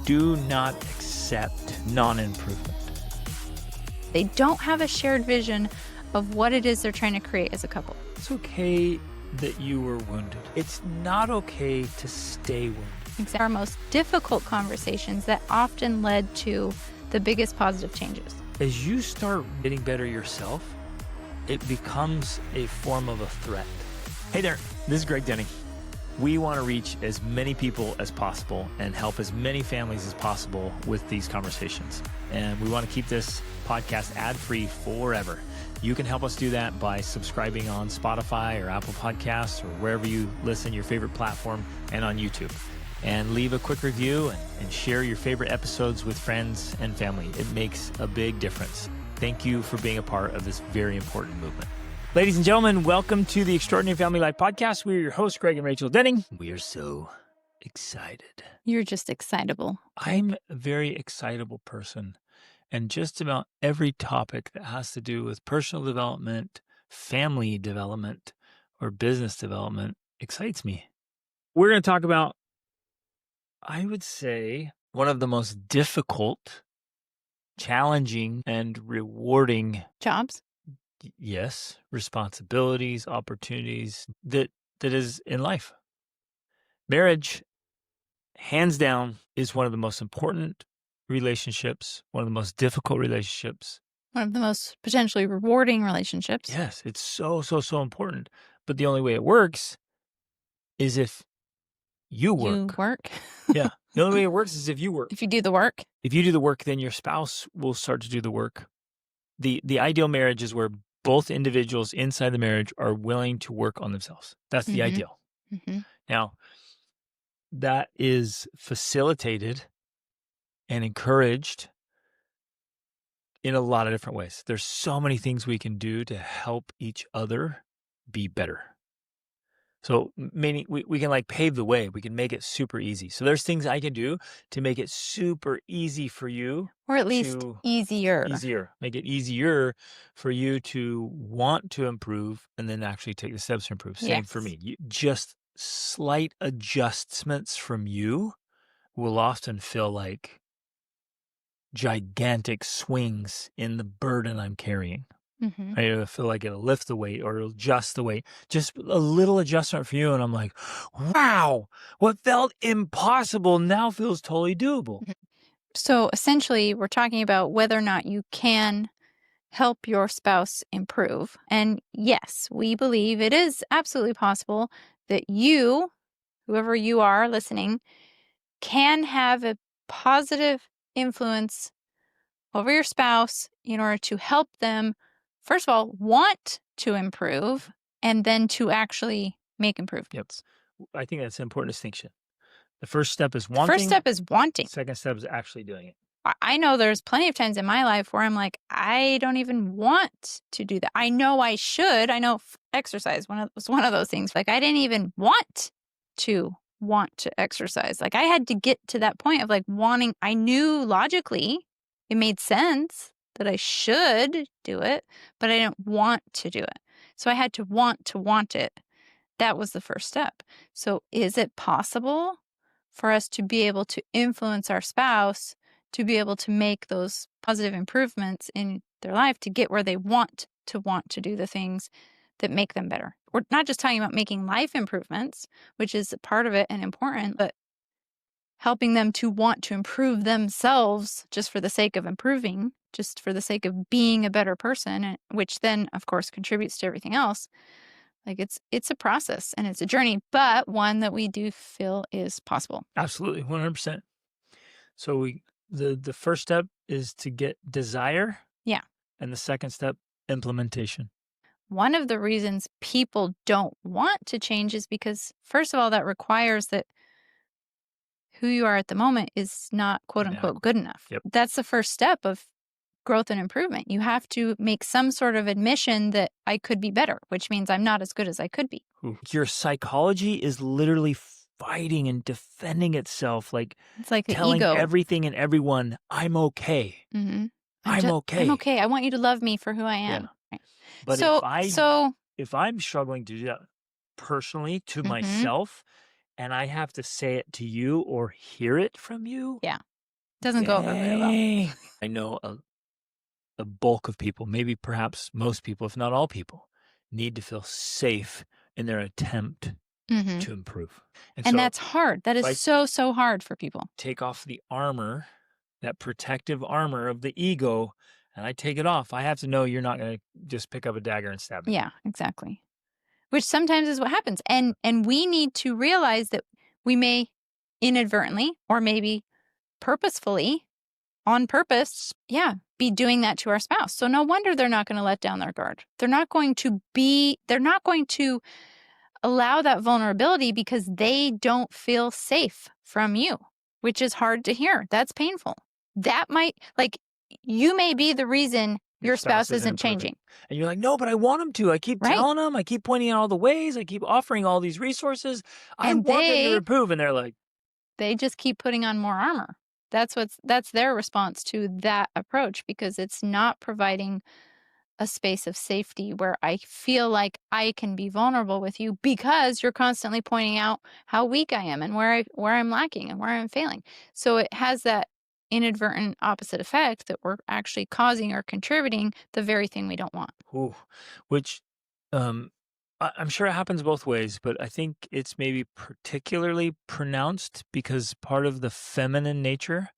do not accept non-improvement. They don't have a shared vision of what it is they're trying to create as a couple. It's okay that you were wounded. It's not okay to stay wounded. Exactly. Our most difficult conversations that often led to the biggest positive changes. As you start getting better yourself, it becomes a form of a threat. Hey there, this is Greg Denning. We want to reach as many people as possible and help as many families as possible with these conversations. And we want to keep this podcast ad-free forever. You can help us do that by subscribing on Spotify or Apple Podcasts or wherever you listen, your favorite platform, and on YouTube. And leave a quick review and share your favorite episodes with friends and family. It makes a big difference. Thank you for being a part of this very important movement. Ladies and gentlemen, welcome to the Extraordinary Family Life Podcast. We're your hosts, Greg and Rachel Denning. We are so excited. You're just excitable. I'm a very excitable person. And just about every topic that has to do with personal development, family development, or business development excites me. We're going to talk about, I would say, one of the most difficult, challenging, and rewarding Jobs? Yes, responsibilities, opportunities that is in life. Marriage, hands down, is one of the most important relationships, one of the most difficult relationships. One of the most potentially rewarding relationships. Yes, it's so important. But the only way it works is if you work. You work? Yeah. The only way it works is if you work. If you do the work? If you do the work, then your spouse will start to do the work. The ideal marriage is where both individuals inside the marriage are willing to work on themselves. That's the ideal. Mm-hmm. Now, that is facilitated and encouraged in a lot of different ways. There's so many things we can do to help each other be better. So meaning we can like pave the way. We can make it super easy. So there's things I can do to make it super easy for you. Or at least easier. Make it easier for you to want to improve and then actually take the steps to improve. Same for me. Just slight adjustments from you will often feel like gigantic swings in the burden I'm carrying. Mm-hmm. I feel like it'll lift the weight or it'll adjust the weight. Just a little adjustment for you. And I'm like, wow, what felt impossible now feels totally doable. So essentially, we're talking about whether or not you can help your spouse improve. And yes, we believe it is absolutely possible that you, whoever you are listening, can have a positive influence over your spouse in order to help them, first of all, want to improve and then to actually make improvements. Yep. I think that's an important distinction. The first step is wanting. First step is wanting. Second step is actually doing it. I know there's plenty of times in my life where I'm like, I don't even want to do that. I know I should. I know exercise was one of those things. Like I didn't even want to exercise. Like I had to get to that point of like wanting. I knew logically it made sense that I should do it, but I didn't want to do it. So I had to want it. That was the first step. So is it possible for us to be able to influence our spouse to be able to make those positive improvements in their life to get where they want to do the things that make them better? We're not just talking about making life improvements, which is a part of it and important, but helping them to want to improve themselves just for the sake of improving, just for the sake of being a better person, which then, of course, contributes to everything else. Like it's a process and it's a journey, but one that we do feel is possible. Absolutely, 100%. So the first step is to get desire. Yeah. And the second step, implementation. One of the reasons people don't want to change is because, first of all, that requires that who you are at the moment is not quote unquote good enough. Yep. That's the first step of growth and improvement. You have to make some sort of admission that I could be better, which means I'm not as good as I could be. Your psychology is literally fighting and defending itself. Like it's like telling the ego. Everything and everyone, I'm okay. Mm-hmm. I'm okay. I'm okay. I want you to love me for who I am. Yeah. Right. But if I'm struggling to do that personally to myself and I have to say it to you or hear it from you, yeah, Doesn't go over very well. Dang. I know a bulk of people, maybe perhaps most people, if not all people, need to feel safe in their attempt Hmm. to improve. And so that's hard. That is I- so hard for people. take off the armor, that protective armor of the ego, and I take it off. I have to know you're not going to just pick up a dagger and stab me. Yeah, exactly. Which sometimes is what happens. And we need to realize that we may inadvertently or maybe purposefully, on purpose, be doing that to our spouse. So no wonder they're not going to let down their guard. They're not going to allow that vulnerability because they don't feel safe from you, which is hard to hear. That's painful. That might, you may be the reason your spouse isn't improving. changing. And you're like, no, but I want them to. I keep telling them. I keep pointing out all the ways. I keep offering all these resources. I want them to improve. And they're like, they just keep putting on more armor. That's their response to that approach, because it's not providing a space of safety where I feel like I can be vulnerable with you, because you're constantly pointing out how weak I am and where I'm lacking and where I'm failing. So it has that inadvertent opposite effect that we're actually causing or contributing the very thing we don't want. ooh, which I'm sure it happens both ways, but I think it's maybe particularly pronounced because part of the feminine nature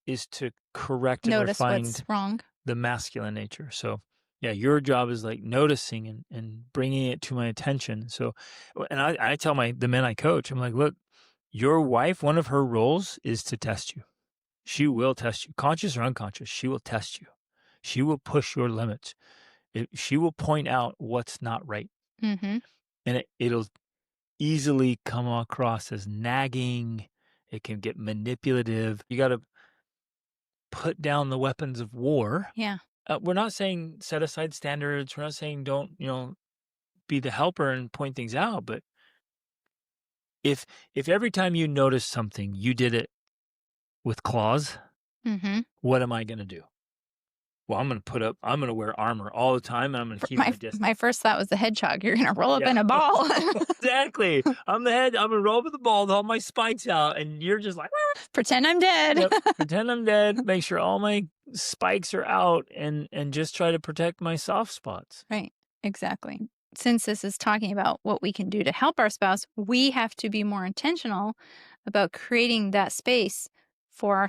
is to correct and Notice refine what's wrong. the masculine nature. So yeah, your job is like noticing and bringing it to my attention. So, and I tell the men I coach, I'm like, look, your wife, one of her roles is to test you. She will test you, conscious or unconscious. She will test you. She will push your limits. She will point out what's not right. Mm-hmm. And it'll easily come across as nagging. It can get manipulative. You got to put down the weapons of war. Yeah. We're not saying set aside standards. We're not saying don't, be the helper and point things out. But if every time you notice something, you did it with claws, Mm-hmm. what am I going to do? Well, I'm going to wear armor all the time, and I'm going to keep my distance. My first thought was the hedgehog. You're going to roll up in a ball. Exactly. I'm the head. I'm going to roll up in the ball with all my spikes out, and you're just like, pretend I'm dead. Yep. Pretend I'm dead. Make sure all my spikes are out, and just try to protect my soft spots. Right. Exactly. Since this is talking about what we can do to help our spouse, we have to be more intentional about creating that space for our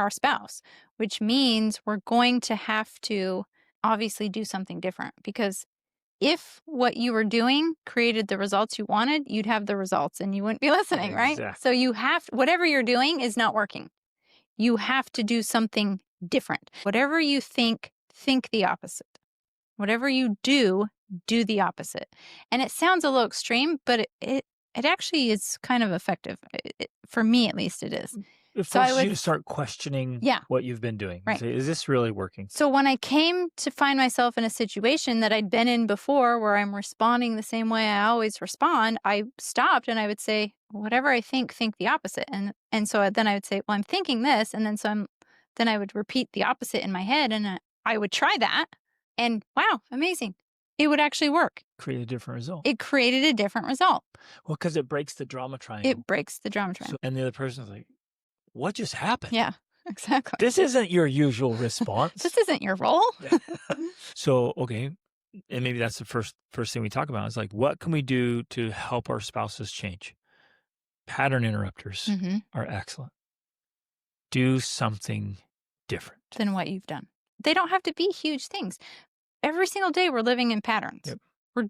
spouse, which means we're going to have to obviously do something different, because if what you were doing created the results you wanted, you'd have the results and you wouldn't be listening, right? So whatever you're doing is not working. You have to do something different. Whatever you think the opposite. Whatever you do the opposite. And it sounds a little extreme, but it actually is kind of effective. For me, at least, it is. It forces you to start questioning what you've been doing. Right. Say, is this really working? So when I came to find myself in a situation that I'd been in before where I'm responding the same way I always respond, I stopped and I would say, whatever I think the opposite. And so then I would say, well, I'm thinking this. And then then I would repeat the opposite in my head, and I would try that. And wow, amazing. It would actually work. Create a different result. It created a different result. Well, because it breaks the drama triangle. It breaks the drama triangle. And the other person's like, what just happened? Yeah, exactly. This isn't your usual response. This isn't your role. So, okay. And maybe that's the first thing we talk about is like, what can we do to help our spouses change? Pattern interrupters are excellent. Do something different than what you've done. They don't have to be huge things. Every single day we're living in patterns. Yep.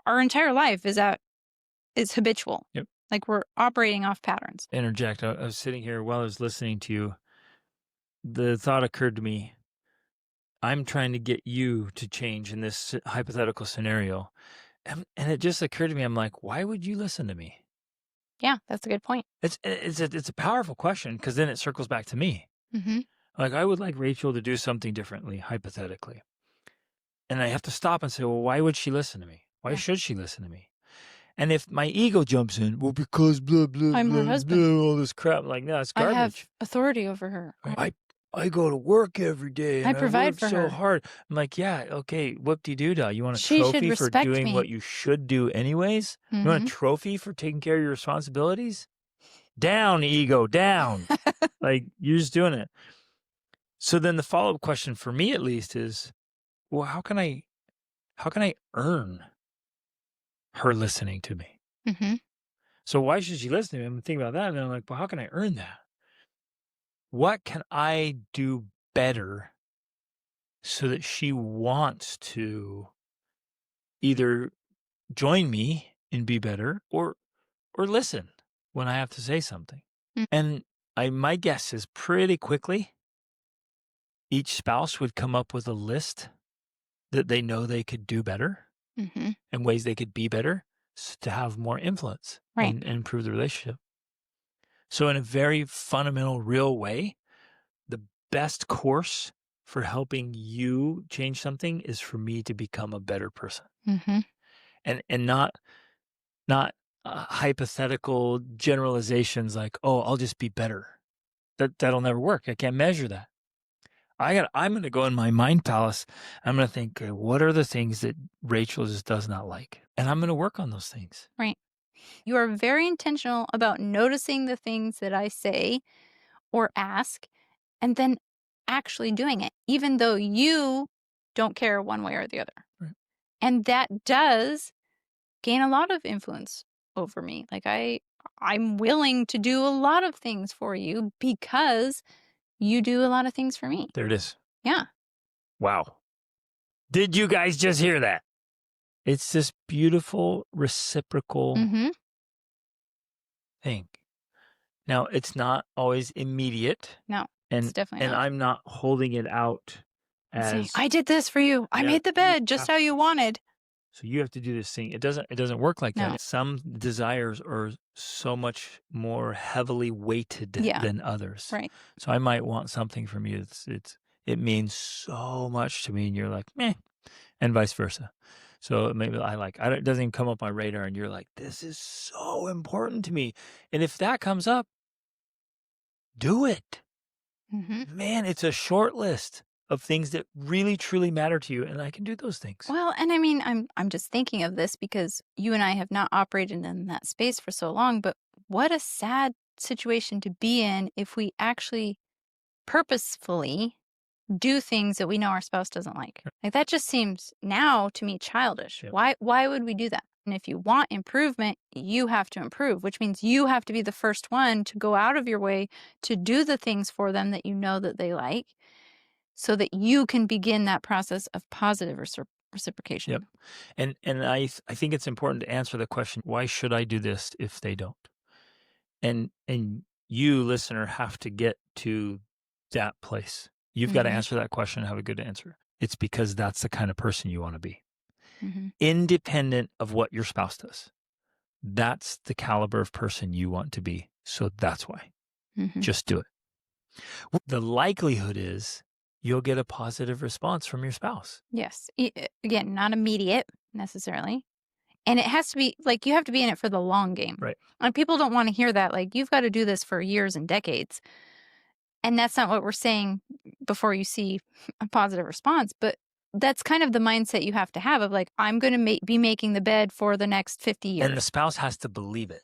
Our entire life is habitual. Yep. Like we're operating off patterns. Interject. I was sitting here while I was listening to you. The thought occurred to me, I'm trying to get you to change in this hypothetical scenario. And it just occurred to me, I'm like, why would you listen to me? Yeah, that's a good point. It's a powerful question, because then it circles back to me. Mm-hmm. Like, I would like Rachel to do something differently, hypothetically. And I have to stop and say, well, why would she listen to me? Why should she listen to me? And if my ego jumps in, well, because blah, blah, I'm blah, her husband. blah, all this crap. I'm like, no, it's garbage. I have authority over her. I go to work every day. And I provide work for so her. hard. I'm like, yeah, okay, whoop-de-doo-dah. You want a She should trophy for respect doing me. what you should do anyways? You want a trophy for taking care of your responsibilities? Down, ego, down. Like, you're just doing it. So then the follow-up question for me, at least, is, well, how can I earn her listening to me? Mm-hmm. So why should she listen to me? I'm thinking about that, and I'm like, well, how can I earn that? What can I do better so that she wants to either join me and be better, or listen when I have to say something? Mm. And my guess is pretty quickly, each spouse would come up with a list that they know they could do better Mm-hmm. and ways they could be better to have more influence Right. and improve the relationship. So in a very fundamental, real way, the best course for helping you change something is for me to become a better person. Mm-hmm. And not hypothetical generalizations like, oh, I'll just be better. That'll never work. I can't measure that. I'm going to go in my mind palace. I'm going to think, okay, what are the things that Rachel just does not like? And I'm going to work on those things. Right. You are very intentional about noticing the things that I say or ask and then actually doing it, even though you don't care one way or the other. Right. And that does gain a lot of influence over me. Like I'm willing to do a lot of things for you because you do a lot of things for me. There it is. Yeah. Wow. Did you guys just hear that? It's this beautiful reciprocal Mm-hmm. thing. Now, it's not always immediate. No, it's definitely And not. I'm not holding it out Saying, as, I did this for you. I made the bed just how you wanted. so you have to do this thing. It doesn't work like No. that. Some desires are so much more heavily weighted than others. Right. So I might want something from you. It means so much to me, and you're like, meh, and vice versa. So maybe it doesn't even come up my radar, and you're like, this is so important to me. And if that comes up, do it. Mm-hmm. Man, it's a short list of things that really, truly matter to you, and I can do those things. Well, and I mean, I'm just thinking of this because you and I have not operated in that space for so long, but what a sad situation to be in if we actually purposefully do things that we know our spouse doesn't like. Like that just seems now to me childish. Yep. Why would we do that? And if you want improvement, you have to improve, which means you have to be the first one to go out of your way to do the things for them that you know that they like so that you can begin that process of positive reciprocation. Yep. And I think it's important to answer the question, why should I do this if they don't? And you, listener, have to get to that place. You've got to answer that question and have a good answer. It's because that's the kind of person you want to be. Mm-hmm. Independent of what your spouse does. That's the caliber of person you want to be. So that's why. Mm-hmm. Just do it. The likelihood is you'll get a positive response from your spouse. Yes. Again, not immediate necessarily. And it has to be like you have to be in it for the long game. Right. And people don't want to hear that. Like you've got to do this for years and decades. And that's not what we're saying before you see a positive response. But that's kind of the mindset you have to have of like, I'm going to be making the bed for the next 50 years. And the spouse has to believe it.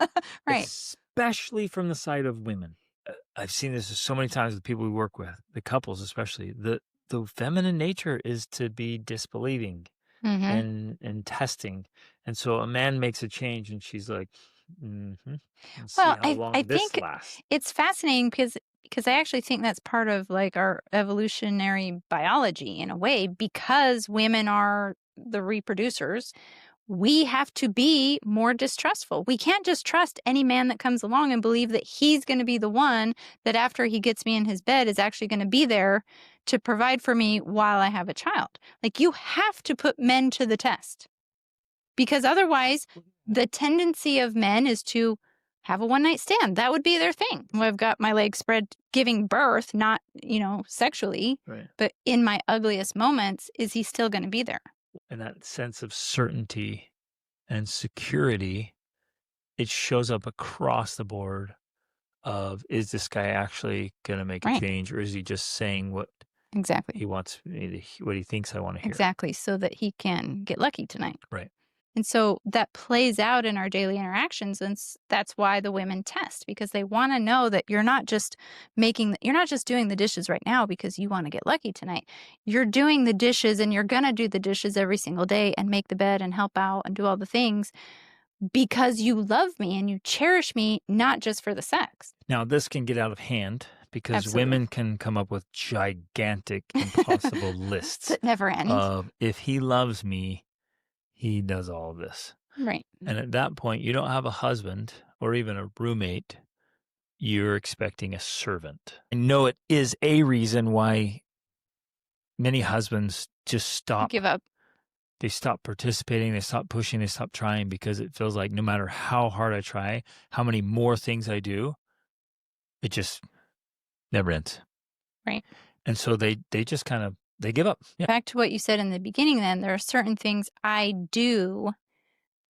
Right. Especially from the side of women. I've seen this so many times with people we work with, the couples especially. The feminine nature is to be disbelieving and testing. And so a man makes a change and she's like, Let's see how long I this think lasts. it's fascinating because I actually think that's part of like our evolutionary biology in a way, because women are the reproducers. We have to be more distrustful. We can't just trust any man that comes along and believe that he's going to be the one that after he gets me in his bed is actually going to be there to provide for me while I have a child. Like you have to put men to the test, because otherwise the tendency of men is to have a one-night stand. That would be their thing. Well, I've got my legs spread giving birth, not, sexually, Right. but in my ugliest moments, is he still going to be there? And that sense of certainty and security, it shows up across the board of, is this guy actually going to make a change, or is he just saying what Exactly. he wants, what he thinks I want to hear? Exactly. So that he can get lucky tonight. Right. And so that plays out in our daily interactions. And that's why the women test, because they want to know that you're not just doing the dishes right now because you want to get lucky tonight. You're doing the dishes, and you're going to do the dishes every single day and make the bed and help out and do all the things because you love me and you cherish me, not just for the sex. Now, this can get out of hand because Absolutely. women can come up with gigantic, impossible lists That never end. of, if he loves me, he does all of this. Right. And at that point, you don't have a husband or even a roommate. You're expecting a servant. I know it is a reason why many husbands just stop. Give up. They stop participating, they stop pushing, they stop trying, because it feels like no matter how hard I try, how many more things I do, it just never ends. Right. And so they just kind of, they give up. Yeah. Back to what you said in the beginning, then, there are certain things I do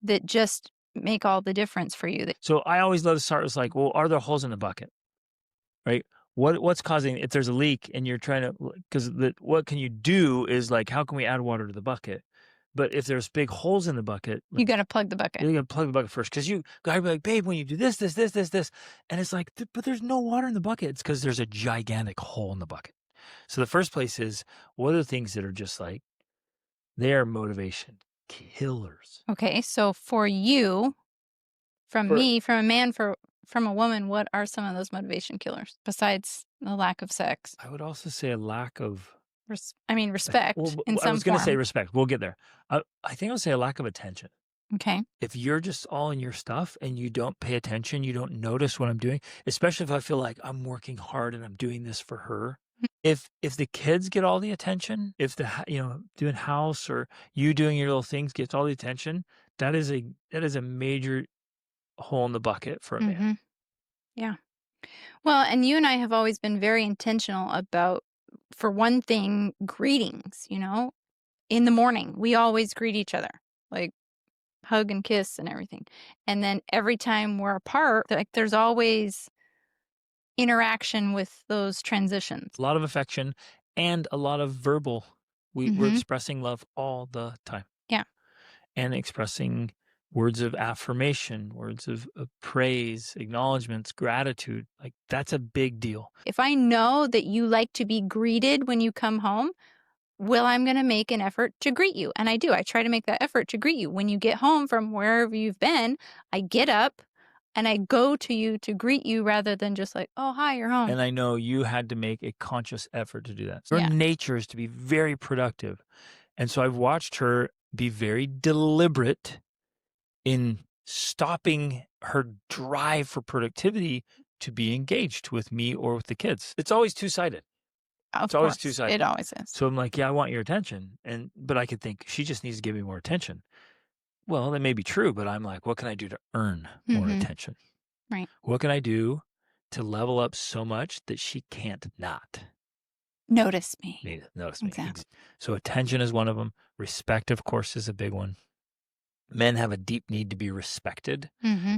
that just make all the difference for you. So I always love to start with like, well, are there holes in the bucket? Right? What's causing, if there's a leak and you're trying to, because what can you do is like, how can we add water to the bucket? But if there's big holes in the bucket, You got to plug the bucket. You got to plug the bucket first, because you got to be like, babe, when you do this, and it's like, but there's no water in the bucket. It's because there's a gigantic hole in the bucket. So the first place is, what are the things that are just like, they are motivation killers. Okay, so for you, from me, from a man, from a woman, what are some of those motivation killers besides the lack of sex? I would also say a lack of, respect well, in some I was going to say form. respect. We'll get there. I think I would say a lack of attention. Okay. If you're just all in your stuff and you don't pay attention, you don't notice what I'm doing, especially if I feel like I'm working hard and I'm doing this for her. If the kids get all the attention, if doing house or you doing your little things gets all the attention, that is a major hole in the bucket for a man. Yeah. Well, and you and I have always been very intentional about, for one thing, greetings, in the morning. We always greet each other, like hug and kiss and everything. And then every time we're apart, like there's always interaction with those transitions. A lot of affection and a lot of verbal. We're expressing love all the time. Yeah. And expressing words of affirmation, words of praise, acknowledgments, gratitude. Like, that's a big deal. If I know that you like to be greeted when you come home, well, I'm going to make an effort to greet you. And I do. I try to make that effort to greet you. When you get home from wherever you've been, I get up and I go to you to greet you rather than just like, oh, hi, you're home. And I know you had to make a conscious effort to do that. Her nature is to be very productive. And so I've watched her be very deliberate in stopping her drive for productivity to be engaged with me or with the kids. It's always two-sided. It's always two-sided. It always is. So I'm like, yeah, I want your attention. But I could think she just needs to give me more attention. Well, that may be true, but I'm like, what can I do to earn more attention? Right. What can I do to level up so much that she can't not notice me? Notice me. Exactly. So attention is one of them. Respect, of course, is a big one. Men have a deep need to be respected,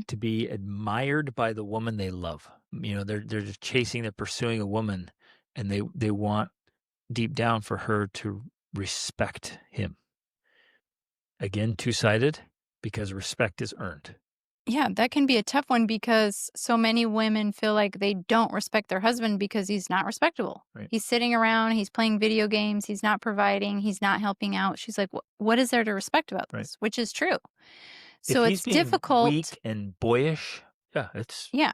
to be admired by the woman they love. They're just they're pursuing a woman, and they want deep down for her to respect him. Again, two-sided, because respect is earned. Yeah, that can be a tough one because so many women feel like they don't respect their husband because he's not respectable. Right. He's sitting around, he's playing video games, he's not providing, he's not helping out. She's like, what is there to respect about this? Which is true. So if it's he's being difficult. Weak and boyish. Yeah.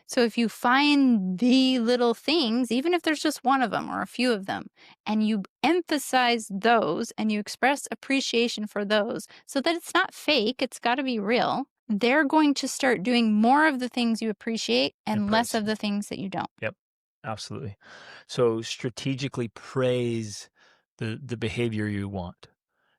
So if you find the little things, even if there's just one of them or a few of them, and you emphasize those and you express appreciation for those so that it's not fake, it's got to be real, they're going to start doing more of the things you appreciate and less of the things that you don't. Yep, absolutely. So strategically praise the behavior you want.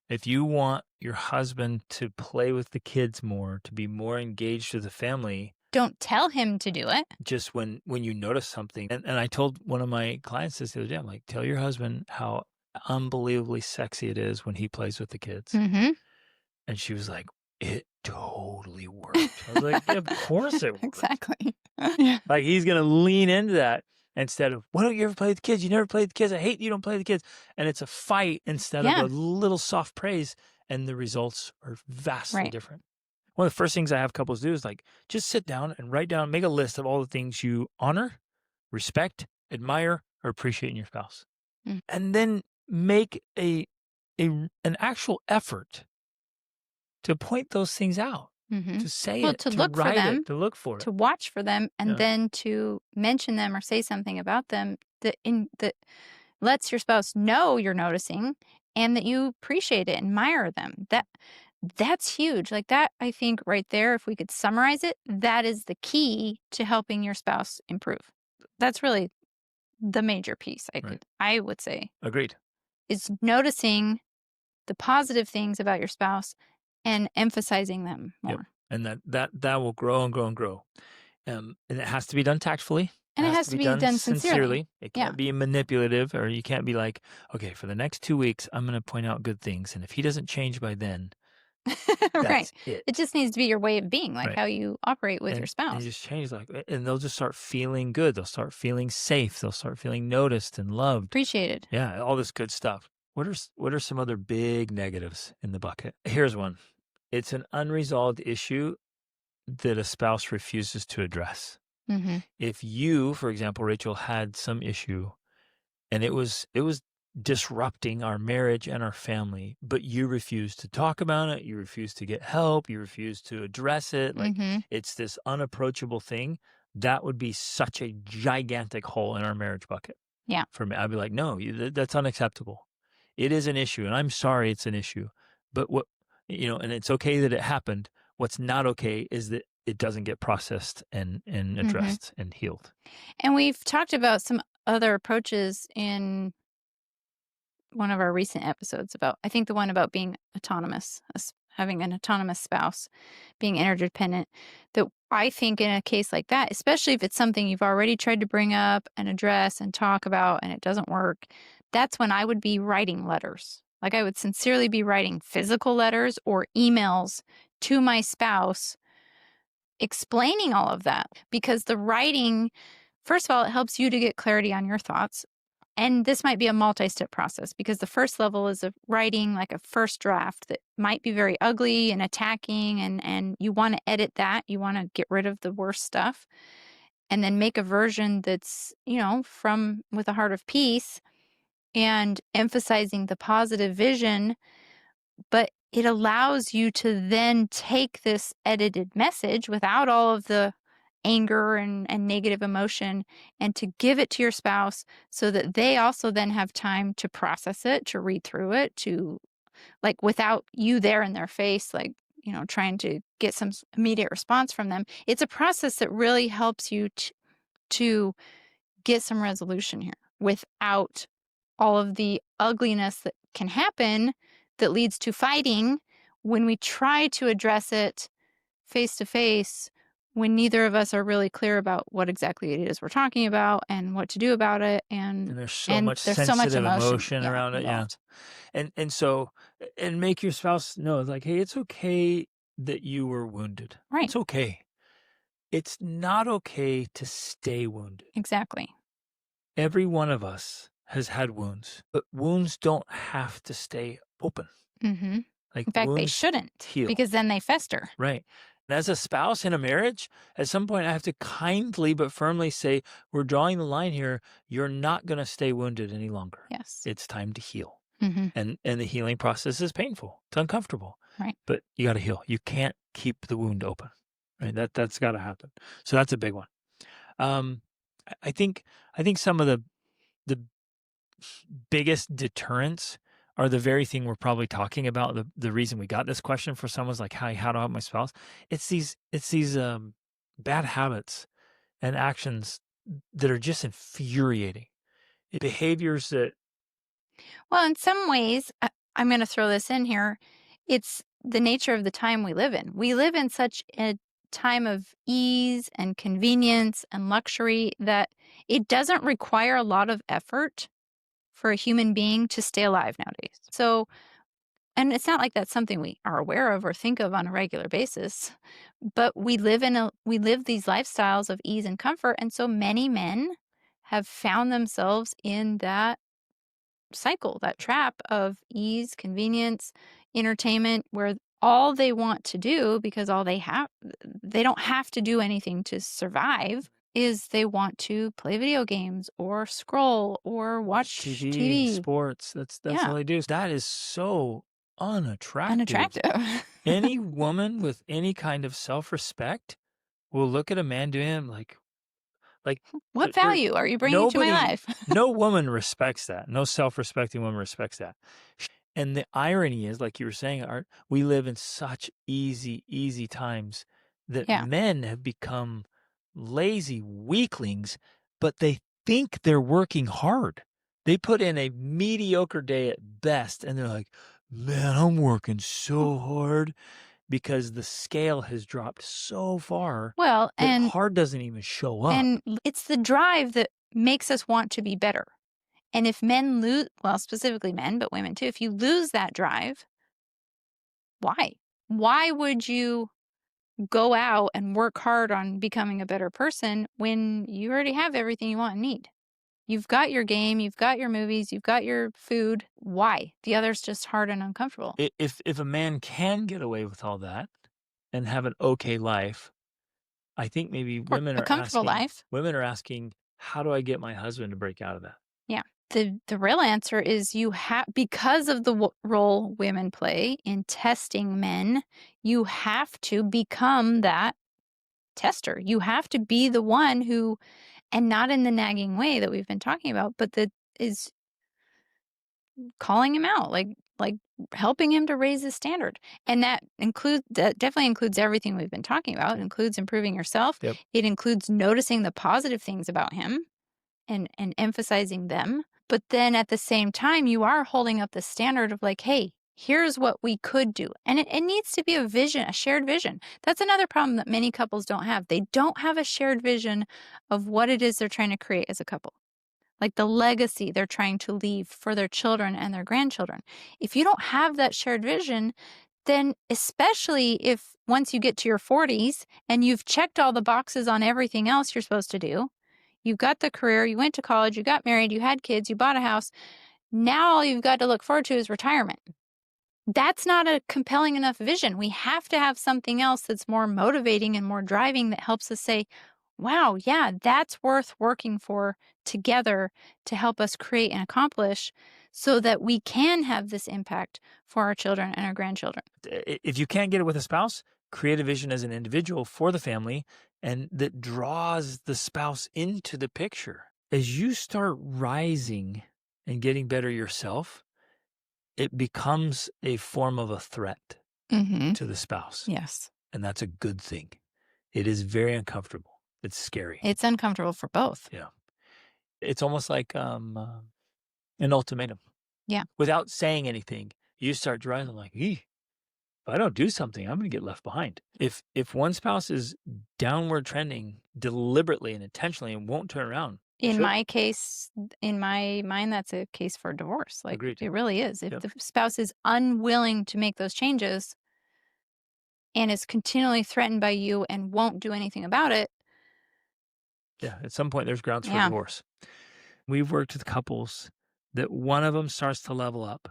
If you want your husband to play with the kids more, to be more engaged with the family, don't tell him to do it. Just when you notice something. And I told one of my clients this the other day, I'm like, tell your husband how unbelievably sexy it is when he plays with the kids. And she was like, it totally worked. I was like, yeah, of course it worked. Exactly. Like, he's going to lean into that instead of, why don't you ever play with the kids? You never play with the kids. I hate you don't play with the kids. And it's a fight instead of a little soft praise. and the results are vastly Right. different. One of the first things I have couples do is like just sit down and write down, make a list of all the things you honor, respect, admire, or appreciate in your spouse. Mm. And then make an actual effort to point those things out, Mm-hmm. to say Well, it, to to look for write them, it, to look for it. to watch for them, and Yeah. then to mention them or say something about them that lets your spouse know you're noticing and that you appreciate it, admire them. That's huge. Like that, I think right there, if we could summarize it, that is the key to helping your spouse improve. That's really the major piece Right. I would say Agreed. is noticing the positive things about your spouse and emphasizing them Yep. more. And that will grow and grow and grow. And it has to be done tactfully. It And it has has to to be be done done sincerely. sincerely. It Yeah. can't be manipulative, or you can't be like, okay, for the next 2 weeks, I'm going to point out good things. And if he doesn't change by then, Right. that's It it. just needs to be your way of being, like Right. how you operate with your And spouse. just change and they'll just start feeling good. They'll start feeling safe. They'll start feeling noticed and loved. Appreciated. Yeah. All this good stuff. What are some other big negatives in the bucket? Here's one. It's an unresolved issue that a spouse refuses to address. Mm-hmm. If you, for example, Rachel, had some issue and it was disrupting our marriage and our family, but you refused to talk about it, you refused to get help, you refused to address it, like Mm-hmm. it's this unapproachable thing, that would be such a gigantic hole in our marriage bucket. Yeah. For me, I'd be like, no, that's unacceptable. It is an issue, and I'm sorry it's an issue, but and it's okay that it happened. What's not okay is that it doesn't get processed and Mm-hmm. addressed and healed. And we've talked about some other approaches in one of our recent episodes about, I think the one about being autonomous, having an autonomous spouse, being interdependent. That I think in a case like that, especially if it's something you've already tried to bring up and address and talk about and it doesn't work, that's when I would be writing letters. Like I would sincerely be writing physical letters or emails to my spouse explaining all of that, because the writing, first of all, it helps you to get clarity on your thoughts. And this might be a multi-step process, because the first level is of writing like a first draft that might be very ugly and attacking, and you want to edit that. You want to get rid of the worst stuff and then make a version that's, from with a heart of peace and emphasizing the positive vision. But it allows you to then take this edited message without all of the anger and negative emotion, and to give it to your spouse so that they also then have time to process it, to read through it, to, like, without you there in their face, like, trying to get some immediate response from them. It's a process that really helps you to get some resolution here without all of the ugliness that can happen that leads to fighting when we try to address it face to face, when neither of us are really clear about what exactly it is we're talking about and what to do about it, and And there's so and much there's so much sensitive emotion, emotion yeah, around it. Yeah. involved. And make your spouse know, like, hey, it's okay that you were wounded. Right. It's okay. It's not okay to stay wounded. Exactly. Every one of us has had wounds, but wounds don't have to stay open. Mm-hmm. Like In fact, they wounds shouldn't, heal. because then they fester. Right. And as a spouse in a marriage, at some point I have to kindly but firmly say, we're drawing the line here. You're not going to stay wounded any longer. Yes. It's time to heal. Mm-hmm. And the healing process is painful. It's uncomfortable. Right. But you got to heal. You can't keep the wound open. Right? That's got to happen. So that's a big one. I think some of the biggest deterrents are the very thing we're probably talking about. The reason we got this question for someone's like, how do I help my spouse? It's these bad habits and actions that are just infuriating. Behaviors that Well, in some ways, I'm going to throw this in here. It's the nature of the time we live in. We live in such a time of ease and convenience and luxury that it doesn't require a lot of effort for a human being to stay alive nowadays. So, and it's not like that's something we are aware of or think of on a regular basis, but we live these lifestyles of ease and comfort, and so many men have found themselves in that cycle, that trap of ease, convenience, entertainment where all they want to do, because they don't have to do anything to survive, is they want to play video games or scroll or watch TV, TV. sports, that's Yeah, all they do. That is so unattractive. unattractive. Any woman with any kind of self-respect will look at a man doing him like What there value are you bringing to my nobody life? no woman respects that. No self-respecting woman respects that. And the irony is, like you were saying, Art, we live in such easy times that Yeah. men have become lazy weaklings, but they think they're working hard. They put in a mediocre day at best, and they're like, man, I'm working so hard because the scale has dropped so far Well, that hard doesn't even show up. it's the drive that makes us want to be better. And if men lose, well, specifically men, but women too, if you lose that drive, why? Why would you go out and work hard on becoming a better person when you already have everything you want and need? You've got your game, you've got your movies, you've got your food. Why? The other's just hard and uncomfortable. If a man can get away with all that and have an okay life, I think maybe Or a comfortable life. women are asking, how do I get my husband to break out of that? Yeah. The real answer is you have, because of the role women play in testing men, you have to become that tester. You have to be the one who, and not in the nagging way that we've been talking about, but that is calling him out, like helping him to raise his standard. And that definitely includes everything we've been talking about. It Yep. includes improving yourself. Yep. It includes noticing the positive things about him and emphasizing them. But then at the same time, you are holding up the standard of like, hey, here's what we could do. And it needs to be a vision, a shared vision. That's another problem that many couples don't have. They don't have a shared vision of what it is they're trying to create as a couple, like the legacy they're trying to leave for their children and their grandchildren. If you don't have that shared vision, then especially if once you get to your 40s and you've checked all the boxes on everything else you're supposed to do, you've got the career, you went to college, you got married, you had kids, you bought a house, now all you've got to look forward to is retirement. That's not a compelling enough vision. We have to have something else that's more motivating and more driving that helps us say, wow, yeah, that's worth working for together to help us create and accomplish so that we can have this impact for our children and our grandchildren. If you can't get it with a spouse, create a vision as an individual for the family and that draws the spouse into the picture. As you start rising and getting better yourself, it becomes a form of a threat Mm-hmm. to the spouse. Yes. And that's a good thing. It is very uncomfortable. It's scary. It's uncomfortable for both. Yeah. It's almost like an ultimatum. Yeah. Without saying anything, you start driving like, if I don't do something, I'm going to get left behind. If one spouse is downward trending deliberately and intentionally and won't turn around. In my case, in my mind, that's a case for divorce. Like, Agreed. it really is. If Yep. the spouse is unwilling to make those changes and is continually threatened by you and won't do anything about it. Yeah. At some point, there's grounds for Yeah. divorce. We've worked with couples that one of them starts to level up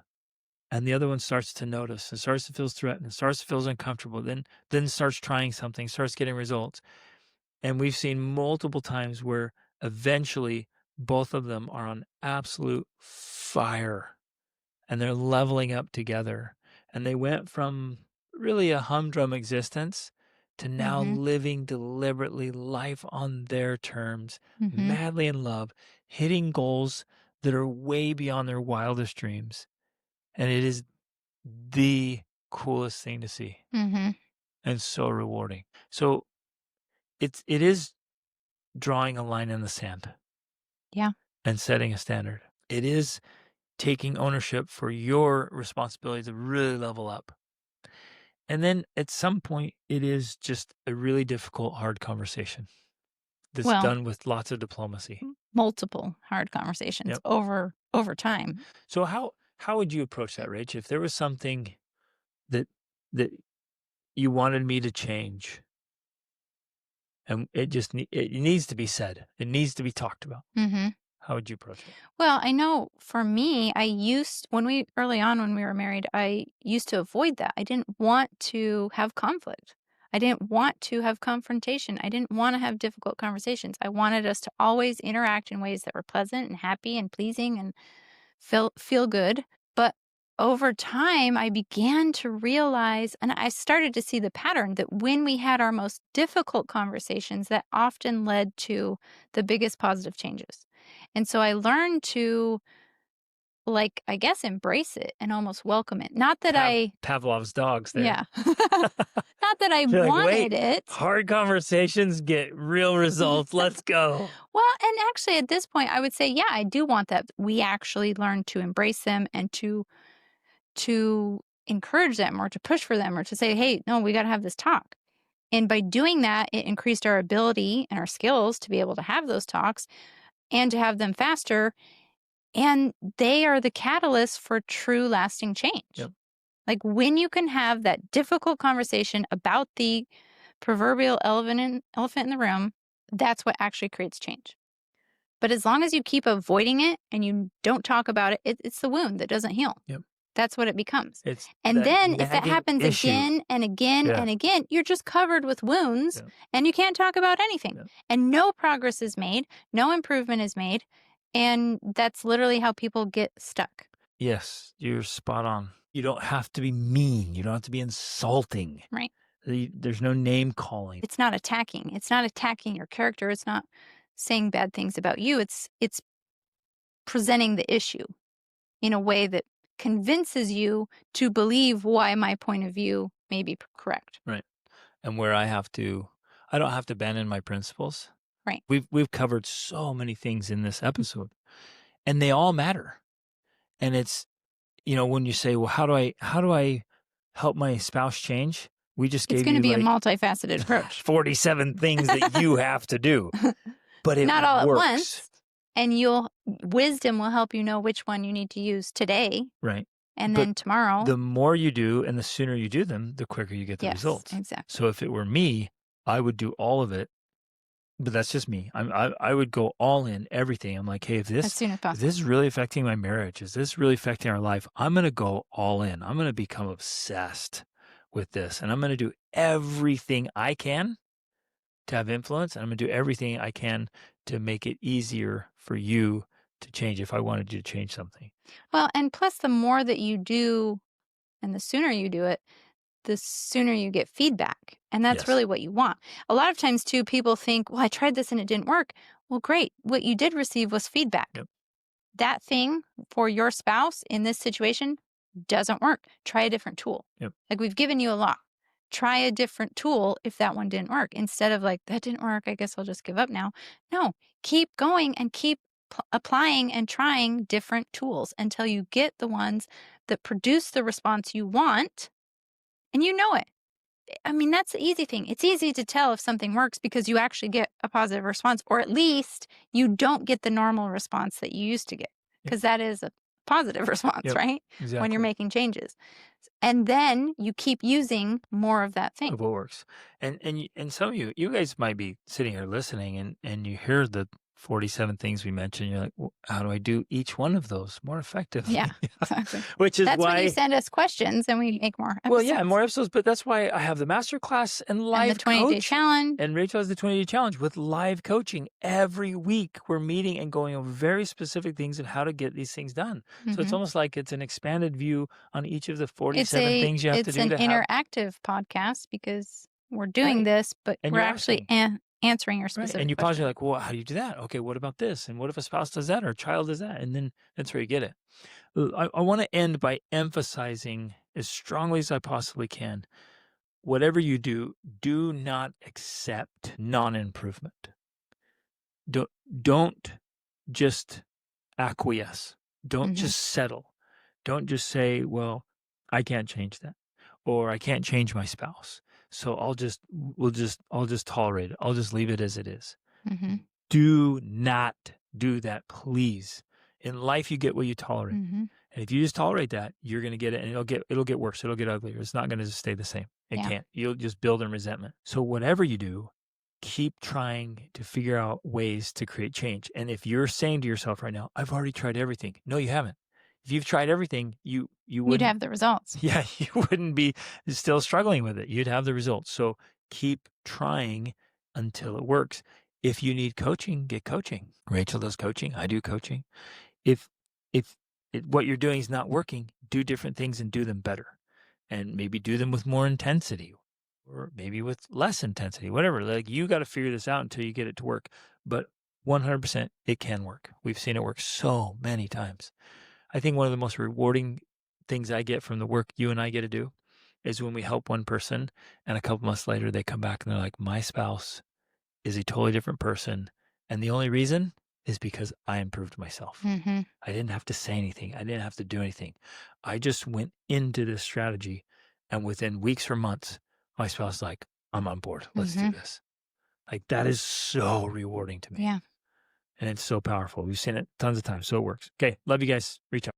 and the other one starts to notice and starts to feel threatened and starts to feel uncomfortable, then starts trying something, starts getting results. And we've seen multiple times where eventually both of them are on absolute fire and they're leveling up together. And they went from really a humdrum existence to now living deliberately life on their terms, madly in love, hitting goals that are way beyond their wildest dreams. And it is the coolest thing to see and so rewarding. So it is drawing a line in the sand. Yeah. And setting a standard. It is taking ownership for your responsibility to really level up. And then at some point, it is just a really difficult, hard conversation that's done with lots of diplomacy. Multiple hard conversations over time. So how would you approach that, Rach? If there was something that you wanted me to change, and it needs to be said, it needs to be talked about. How would you approach it? Well, I know for me, early on when we were married, I used to avoid that. I didn't want to have conflict. I didn't want to have confrontation. I didn't want to have difficult conversations. I wanted us to always interact in ways that were pleasant and happy and pleasing and feel good. But over time, I began to realize, and I started to see the pattern that when we had our most difficult conversations, that often led to the biggest positive changes. And so I learned to, like, I guess, embrace it and almost welcome it. Not that Pavlov's dogs there. yeah, not that I You're like, wanted wait, it. hard conversations get real results. Let's go. Well, and actually at this point, I would say, yeah, I do want that. We actually learn to embrace them and to encourage them or to push for them or to say, hey, no, we got to have this talk. And by doing that, it increased our ability and our skills to be able to have those talks and to have them faster. And they are the catalyst for true lasting change. Yep. Like when you can have that difficult conversation about the proverbial elephant in the room, that's what actually creates change. But as long as you keep avoiding it and you don't talk about it, it's the wound that doesn't heal. Yep. That's what it becomes. It's And that then if that nagging happens issue. again and again Yeah. and again, you're just covered with wounds Yeah. and you can't talk about anything. Yeah. And no progress is made, no improvement is made. And that's literally how people get stuck. Yes, you're spot on. You don't have to be mean. You don't have to be insulting. Right. There's no name calling. It's not attacking. It's not attacking your character. It's not saying bad things about you. It's presenting the issue in a way that convinces you to believe why my point of view may be correct. Right. And where I don't have to abandon my principles. Right. We've covered so many things in this episode and they all matter. And it's, when you say, well, how do I help my spouse change? We just gave It's going you to be a like multifaceted approach. 47 things that you have to do, but it Not all works. at once. And wisdom will help you know which one you need to use today. Right. And But then tomorrow. The more you do and the sooner you do them, the quicker you get the results. Exactly. So if it were me, I would do all of it. But that's just me. I would go all in, everything. I'm like, hey, if as this soon as possible. is really affecting my marriage, is this really affecting our life? I'm going to go all in. I'm going to become obsessed with this. And I'm going to do everything I can to have influence. And I'm going to do everything I can to make it easier for you to change if I wanted you to change something. Well, and plus the more that you do and the sooner you do it, the sooner you get feedback. And that's Yes. really what you want. A lot of times, too, people think, well, I tried this and it didn't work. Well, great. What you did receive was feedback. Yep. That thing for your spouse in this situation doesn't work. Try a different tool. Yep. Like we've given you a lot. Try a different tool if that one didn't work. Instead of like, that didn't work, I guess I'll just give up now. No, keep going and keep applying and trying different tools until you get the ones that produce the response you want. And you know it. I mean, that's the easy thing. It's easy to tell if something works because you actually get a positive response, or at least you don't get the normal response that you used to get, because that is a positive response, Yep, right? Exactly. When you're making changes. And then you keep using more of that thing. Of what works. And some of you guys might be sitting here listening and you hear the 47 things we mentioned. You're like, well, how do I do each one of those more effectively? Yeah, exactly. Which is That's why when you send us questions and we make more episodes. Well, yeah, more episodes, but that's why I have the masterclass and live and the 20-day coaching. challenge. And Rachel has the 20-day challenge with live coaching. Every week we're meeting and going over very specific things and how to get these things done. So it's almost like it's an expanded view on each of the 47 things you have to do. It's an interactive podcast because we're doing this, but And we're you're actually answering your specific And you pause, question. you're like, well, how do you do that? Okay, what about this? And what if a spouse does that or a child does that? And then that's where you get it. I want to end by emphasizing as strongly as I possibly can, whatever you do, do not accept non-improvement. Don't just acquiesce. Don't just settle. Don't just say, well, I can't change that, or I can't change my spouse. So I'll just tolerate it. I'll just leave it as it is. Do not do that, please. In life, you get what you tolerate. And if you just tolerate that, you're going to get it, and it'll get worse. It'll get uglier. It's not going to just stay the same. It can't. You'll just build in resentment. So whatever you do, keep trying to figure out ways to create change. And if you're saying to yourself right now, I've already tried everything. No, you haven't. If you've tried everything, you You'd wouldn't, have the results. yeah, you wouldn't be still struggling with it. You'd have the results. So keep trying until it works. If you need coaching, get coaching. Rachel does coaching. I do coaching. If what you're doing is not working, do different things and do them better. And maybe do them with more intensity or maybe with less intensity, whatever. Like, you got to figure this out until you get it to work. But 100% it can work. We've seen it work so many times. I think one of the most rewarding things I get from the work you and I get to do is when we help one person and a couple months later they come back and they're like, my spouse is a totally different person. And the only reason is because I improved myself. Mm-hmm. I didn't have to say anything. I didn't have to do anything. I just went into this strategy, and within weeks or months, my spouse is like, I'm on board. Let's do this. Like, that is so rewarding to me. Yeah. And it's so powerful. We've seen it tons of times. So it works. Okay. Love you guys. Reach out.